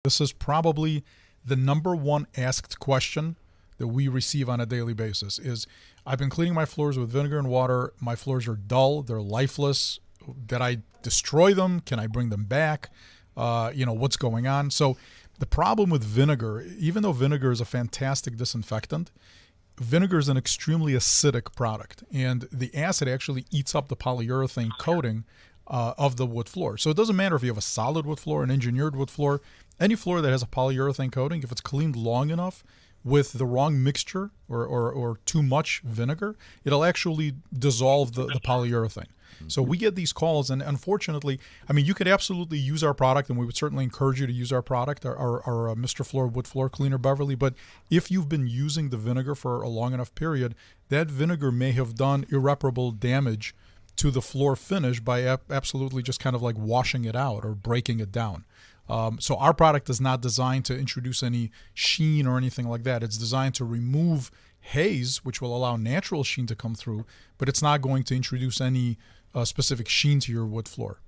This is probably the number one asked question that we receive on a daily basis is, I've been cleaning my floors with vinegar and water. My floors are dull. They're lifeless. Did I destroy them? Can I bring them back? What's going on? So the problem with vinegar, even though vinegar is a fantastic disinfectant, vinegar is an extremely acidic product, and the acid actually eats up the polyurethane coating of the wood floor. So it doesn't matter if you have a solid wood floor, an engineered wood floor, any floor that has a polyurethane coating, if it's cleaned long enough with the wrong mixture or too much vinegar, it'll actually dissolve the polyurethane. So we get these calls, and unfortunately, I mean, you could absolutely use our product, and we would certainly encourage you to use our product, our Mr. Floor Wood Floor Cleaner Beverly. But if you've been using the vinegar for a long enough period, that vinegar may have done irreparable damage to the floor finish by absolutely just kind of like washing it out or breaking it down. So our product is not designed to introduce any sheen or anything like that. It's designed to remove haze, which will allow natural sheen to come through, but it's not going to introduce any specific sheen to your wood floor.